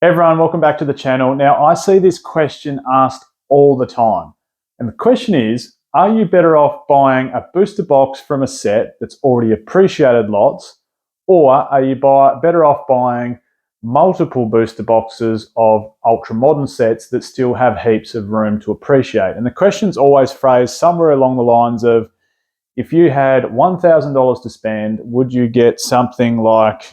Everyone, welcome back to the channel. Now, I see this question asked all the time. And the question is, are you better off buying a booster box from a set that's already appreciated lots, or are you better off buying multiple booster boxes of ultra modern sets that still have heaps of room to appreciate? And the question's always phrased somewhere along the lines of, if you had $1,000 to spend, would you get something like,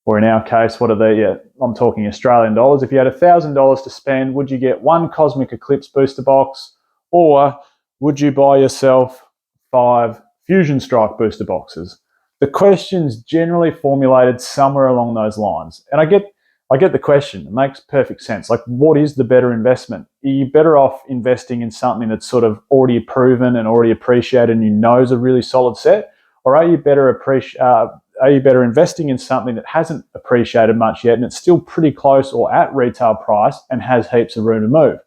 or in our case, what are they? Yeah, I'm talking Australian dollars. If you had $1,000 to spend, would you get one Cosmic Eclipse booster box, or would you buy yourself 5 Fusion Strike booster boxes? The question's generally formulated somewhere along those lines. And I get the question. It makes perfect sense. Like, what is the better investment? Are you better off investing in something that's sort of already proven and already appreciated and you know is a really solid set? Or are you better investing in something that hasn't appreciated much yet and it's still pretty close or at retail price and has heaps of room to move?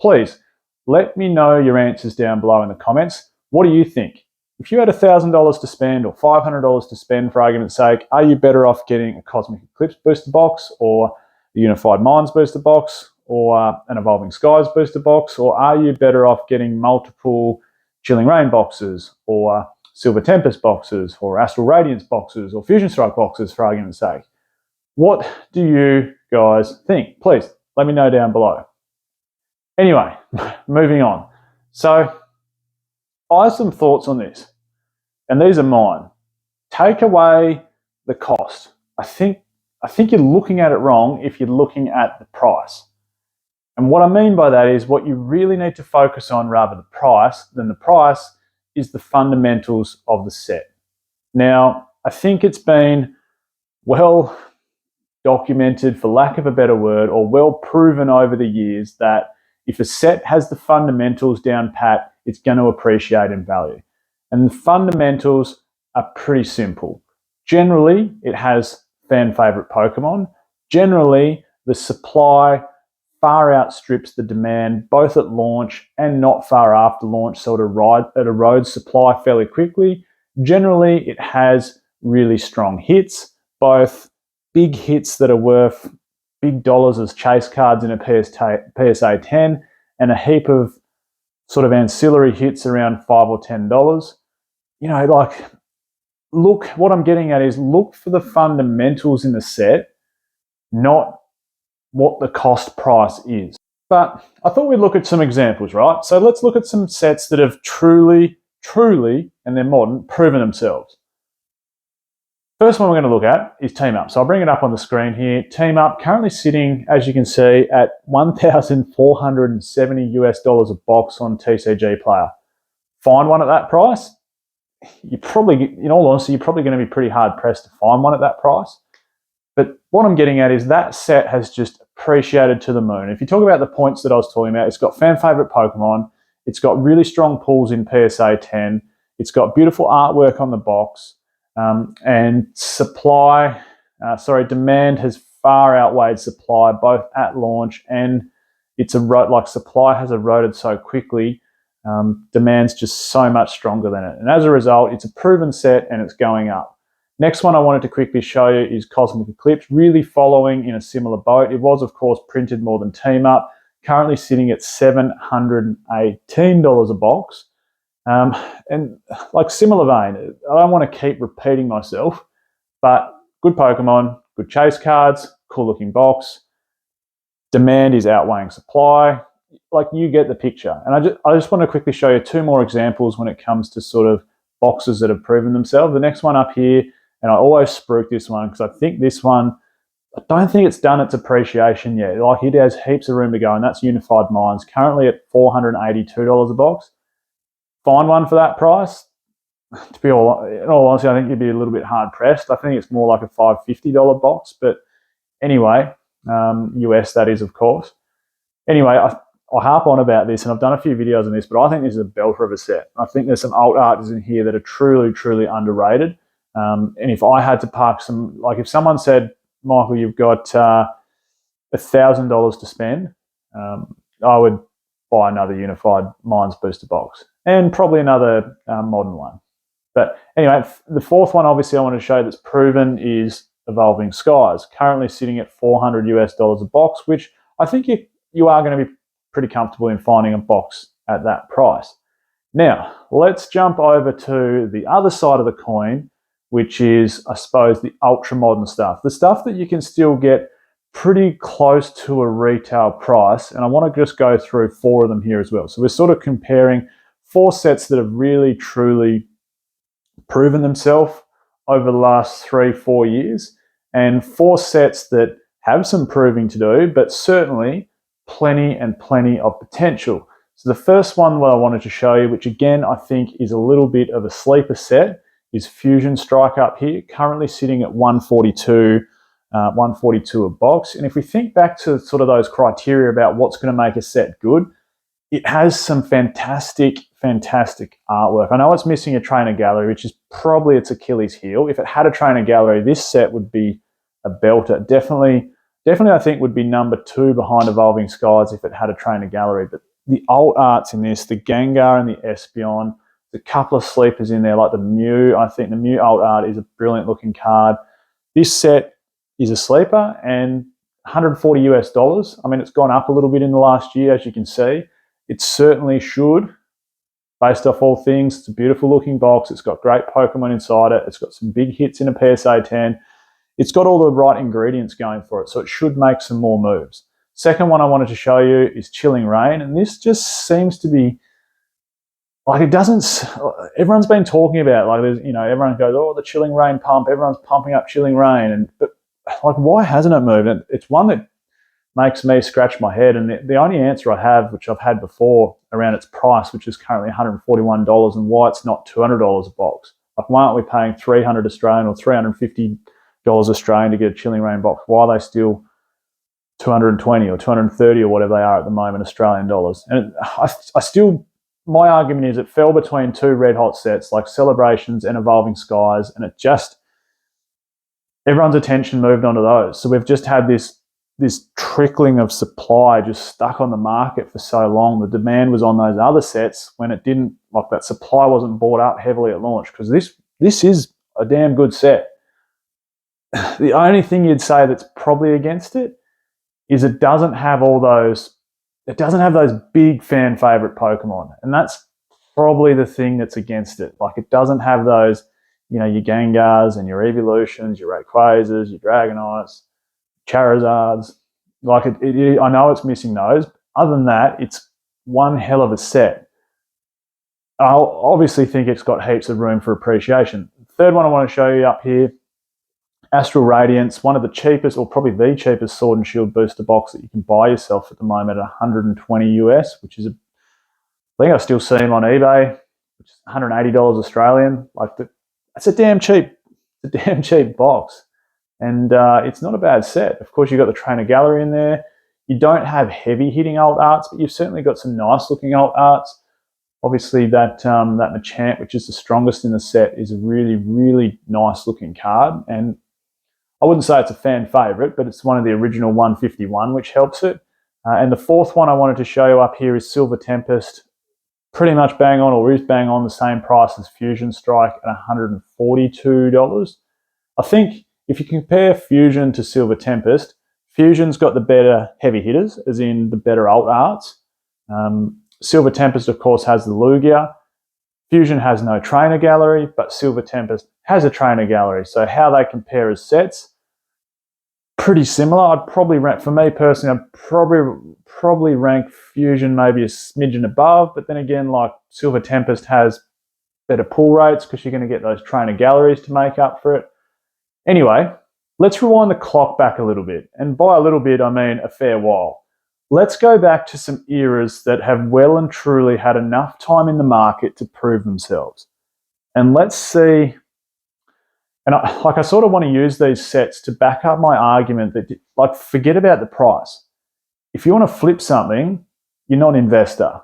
Please let me know your answers down below in the comments. What do you think? If you had $1,000 to spend or $500 to spend, for argument's sake, are you better off getting a Cosmic Eclipse booster box, or the Unified Minds booster box, or an Evolving Skies booster box, or are you better off getting multiple Chilling Reign boxes, or Silver Tempest boxes, or Astral Radiance boxes, or Fusion Strike boxes, for argument's sake? What do you guys think? Please let me know down below. Anyway, moving on. So I have some thoughts on this, and these are mine. Take away the cost. I think you're looking at it wrong if you're looking at the price. And what I mean by that is, what you really need to focus on rather than the price is the fundamentals of the set. Now, I think it's been well documented, for lack of a better word, or well proven over the years, that if a set has the fundamentals down pat, it's going to appreciate in value. And the fundamentals are pretty simple. Generally, it has fan favorite Pokemon. Generally, the supply far outstrips the demand, both at launch and not far after launch, so it erodes supply fairly quickly. Generally, it has really strong hits, both big hits that are worth big dollars as chase cards in a PSA 10, and a heap of sort of ancillary hits around $5 or $10. You know, like, look, what I'm getting at is, look for the fundamentals in the set, not what the cost price is. But I thought we'd look at some examples, right? So let's look at some sets that have truly, and they're modern, proven themselves. First one we're going to look at is Team Up. So I'll bring it up on the screen here. Team Up currently sitting, as you can see, at $1,470 a box on TCG Player. Find one at that price? You probably, in all honesty, you're probably going to be pretty hard pressed to find one at that price. But what I'm getting at is, that set has just appreciated to the moon. If you talk about the points that I was talking about, it's got fan favorite Pokemon, it's got really strong pulls in PSA 10, it's got beautiful artwork on the box, and demand has far outweighed supply, both at launch, and supply has eroded so quickly. Demand's just so much stronger than it. And as a result, it's a proven set and it's going up. Next one I wanted to quickly show you is Cosmic Eclipse, really following in a similar boat. It was, of course, printed more than Team Up, currently sitting at $718 a box. And like, similar vein, I don't want to keep repeating myself, but good Pokemon, good chase cards, cool looking box. Demand is outweighing supply. Like, you get the picture. And I just want to quickly show you 2 more examples when it comes to sort of boxes that have proven themselves. The next one up here, and I always spruik this one because I think this one, I don't think it's done its appreciation yet. Like, it has heaps of room to go, and that's Unified Minds, currently at $482 a box. Find one for that price? In all honesty, I think you'd be a little bit hard pressed. I think it's more like a $550 box, but anyway, US that is, of course. Anyway, I harp on about this, and I've done a few videos on this, but I think this is a belter of a set. I think there's some alt arts in here that are truly underrated. And if I had to park some, like, if someone said, Michael, you've got $1,000 to spend, I would buy another Unified Minds booster box, and probably another modern one. But anyway, the fourth one, obviously, I want to show that's proven is Evolving Skies, currently sitting at $400 a box, which I think you are going to be pretty comfortable in finding a box at that price. Now, let's jump over to the other side of the coin, which is, I suppose, the ultra modern stuff. The stuff that you can still get pretty close to a retail price. And I want to just go through 4 of them here as well. So we're sort of comparing 4 sets that have really, truly proven themselves over the last 3-4 years, and 4 sets that have some proving to do, but certainly plenty of potential. So the first one that I wanted to show you, which again I think is a little bit of a sleeper set, is Fusion Strike up here, currently sitting at 142 a box. And if we think back to sort of those criteria about what's going to make a set good, it has some fantastic artwork. I know it's missing a trainer gallery, which is probably its Achilles heel. If it had a trainer gallery, this set would be a belter. Definitely I think would be number 2 behind Evolving Skies if it had a trainer gallery. But the alt arts in this, the Gengar and the Espeon, the couple of sleepers in there like the Mew. I think the Mew alt art is a brilliant looking card. This set is a sleeper and $140. I mean, it's gone up a little bit in the last year, as you can see. It certainly should, based off all things. It's a beautiful looking box. It's got great Pokemon inside it. It's got some big hits in a PSA 10. It's got all the right ingredients going for it, so it should make some more moves. Second one I wanted to show you is Chilling Reign, and this just seems to be like, it doesn't, everyone's been talking about, like, there's, everyone goes, oh, the Chilling Reign pump, everyone's pumping up Chilling Reign, but like, why hasn't it moved? And it's one that makes me scratch my head, and the only answer I have, which I've had before, around its price, which is currently $141, and why it's not $200 a box. Like, why aren't we paying $300 Australian or $350 Australian to get a Chilling Reign box? Why are they still $220 or $230 or whatever they are at the moment, Australian dollars? And my argument is it fell between 2 red hot sets like Celebrations and Evolving Skies, and it just, everyone's attention moved onto those. So we've just had this trickling of supply just stuck on the market for so long. The demand was on those other sets when it didn't, like, that supply wasn't bought up heavily at launch, because this is a damn good set. The only thing you'd say that's probably against it is it doesn't have those big fan favorite Pokemon, and that's probably the thing that's against it. Like, it doesn't have those, your Gengars and your Evolutions, your Rayquazas, your Dragonites, Charizards. Like, I know it's missing those. Other than that, it's one hell of a set. I obviously think it's got heaps of room for appreciation. Third one I want to show you up here, Astral Radiance, one of the cheapest, or probably the cheapest Sword and Shield booster box that you can buy yourself at the moment at $120 US, which is, I think I still see them on eBay, which is $180 Australian. Like, that's a damn cheap box. And it's not a bad set. Of course, you've got the trainer gallery in there. You don't have heavy hitting alt arts, but you've certainly got some nice looking alt arts. Obviously, that Machamp, which is the strongest in the set, is a really, really nice looking card. And I wouldn't say it's a fan favorite, but it's one of the original 151, which helps it. And the fourth one I wanted to show you up here is Silver Tempest, pretty much bang on, or is bang on, the same price as Fusion Strike at $142. I think if you compare Fusion to Silver Tempest, Fusion's got the better heavy hitters, as in the better alt arts. Silver Tempest, of course, has the Lugia. Fusion has no trainer gallery, but Silver Tempest has a trainer gallery. So how they compare as sets, pretty similar. I'd probably rank, for me personally, I'd probably rank Fusion maybe a smidgen above, but then again, like, Silver Tempest has better pull rates because you're going to get those trainer galleries to make up for it. Anyway, let's rewind the clock back a little bit. And by a little bit, I mean a fair while. Let's go back to some eras that have well and truly had enough time in the market to prove themselves. And let's see, and I sort of want to use these sets to back up my argument that, like, forget about the price. If you want to flip something, you're not an investor.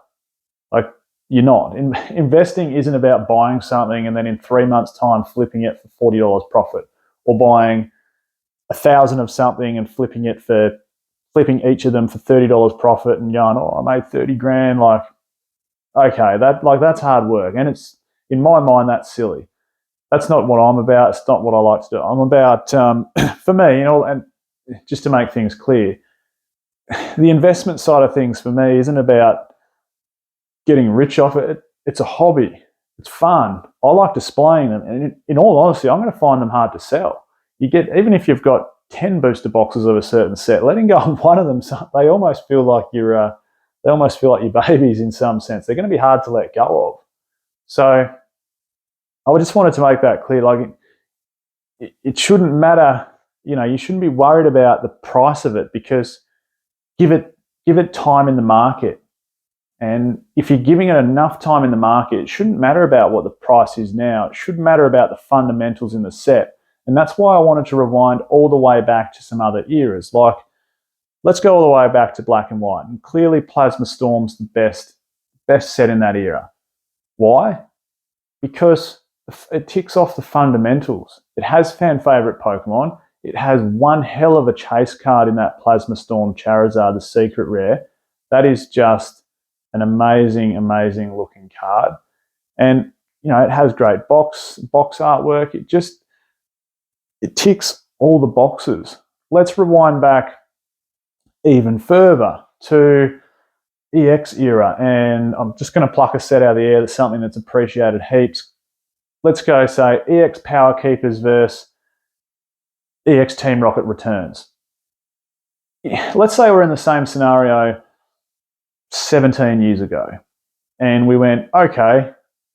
Like, you're not. Investing isn't about buying something and then in 3 months' time flipping it for $40 profit, or buying 1,000 of something and flipping each of them for $30 profit and going, oh, I made 30 grand. Like, okay, that's hard work. And it's, in my mind, that's silly. That's not what I'm about. It's not what I like to do. I'm about, for me, and just to make things clear, the investment side of things for me isn't about getting rich off it. It's a hobby. It's fun. I like displaying them, and in all honesty, I'm going to find them hard to sell. Even if you've got 10 booster boxes of a certain set, letting go of one of them, they almost feel like your babies in some sense. They're going to be hard to let go of. So I just wanted to make that clear. Like, it shouldn't matter. You shouldn't be worried about the price of it, because give it time in the market. And if you're giving it enough time in the market, it shouldn't matter about what the price is now. It shouldn't matter about the fundamentals in the set. And that's why I wanted to rewind all the way back to some other eras. Like, let's go all the way back to black and white. And clearly Plasma Storm's the best set in that era. Why? Because it ticks off the fundamentals. It has fan favorite Pokemon. It has one hell of a chase card in that Plasma Storm Charizard, the secret rare. That is just an amazing, amazing looking card. And, it has great box artwork. It ticks all the boxes. Let's rewind back even further to EX era. And I'm just going to pluck a set out of the air. That's something that's appreciated heaps. Let's go, say, EX Power Keepers versus EX Team Rocket Returns. Let's say we're in the same scenario 17 years ago, and we went, okay,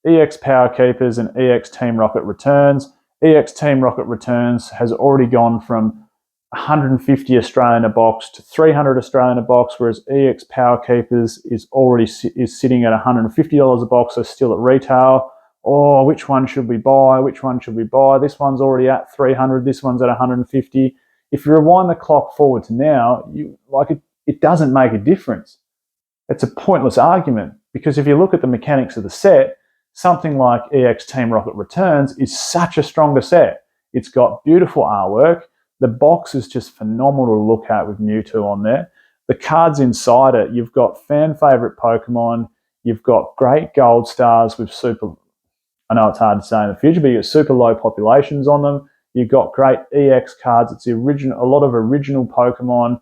EX Power Keepers and EX Team Rocket Returns. EX Team Rocket Returns has already gone from 150 Australian a box to 300 Australian a box, whereas EX Power Keepers is sitting at $150 a box, so still at retail. Oh, which one should we buy? Which one should we buy? This one's already at 300. This one's at 150. If you rewind the clock forward to now, it doesn't make a difference. It's a pointless argument, because if you look at the mechanics of the set, something like EX Team Rocket Returns is such a stronger set. It's got beautiful artwork. The box is just phenomenal to look at with Mewtwo on there. The cards inside it, you've got fan favorite Pokemon. You've got great gold stars with I know it's hard to say in the future, but you've got super low populations on them. You've got great EX cards. It's a lot of original Pokemon.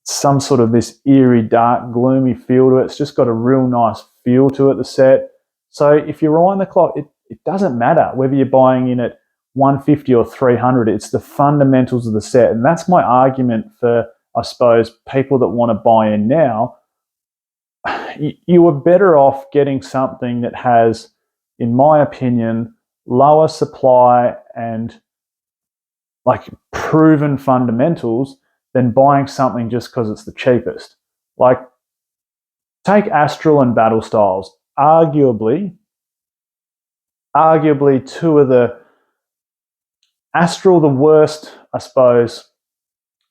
Some sort of this eerie, dark, gloomy feel to it. It's just got a real nice feel to it, the set. So if you rewind the clock, it doesn't matter whether you're buying in at 150 or 300. It's the fundamentals of the set. And that's my argument for, I suppose, people that want to buy in now. You are better off getting something that has, in my opinion, lower supply and proven fundamentals than buying something just because it's the cheapest. Like, take Astral and Battle Styles. Arguably two of the Astral, the worst, I suppose,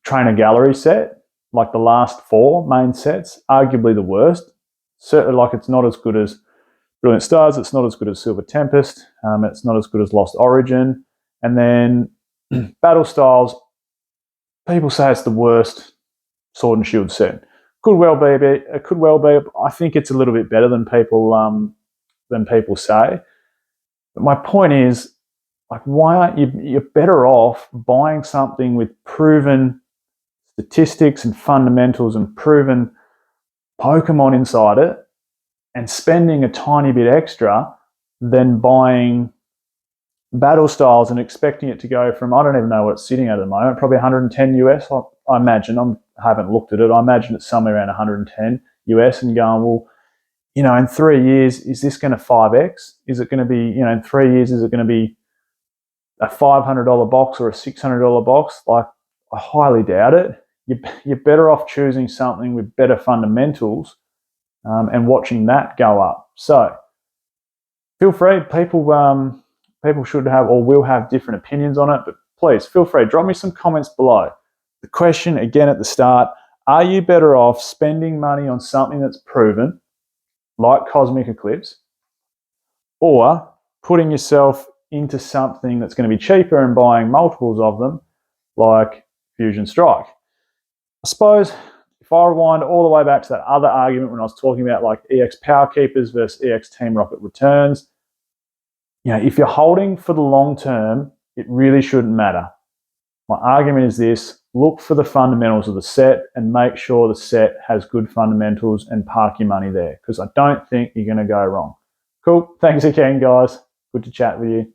trainer gallery set, like the last four main sets, arguably the worst. Certainly, it's not as good as Brilliant Stars, it's not as good as Silver Tempest, it's not as good as Lost Origin. And then Battle Styles, people say it's the worst Sword and Shield set. Could well be. I think it's a little bit better than people say. But my point is, why aren't you're better off buying something with proven statistics and fundamentals and proven Pokemon inside it, and spending a tiny bit extra than buying Battle Styles and expecting it to go from, I don't even know what it's sitting at the moment, probably 110 US. I imagine. I haven't looked at it. I imagine it's somewhere around 110 US, and going, well, in 3 years, is this going to 5x? Is it going to be, in 3 years, is it going to be a $500 box or a $600 box? I highly doubt it. You're better off choosing something with better fundamentals and watching that go up. So feel free. People should have or will have different opinions on it, but please feel free. Drop me some comments below. The question again at the start: are you better off spending money on something that's proven, like Cosmic Eclipse, or putting yourself into something that's going to be cheaper and buying multiples of them, like Fusion Strike? I suppose if I rewind all the way back to that other argument when I was talking about EX Power Keepers versus EX Team Rocket Returns, if you're holding for the long term, it really shouldn't matter. My argument is this: look for the fundamentals of the set and make sure the set has good fundamentals and park your money there, because I don't think you're going to go wrong. Cool. Thanks again, guys. Good to chat with you.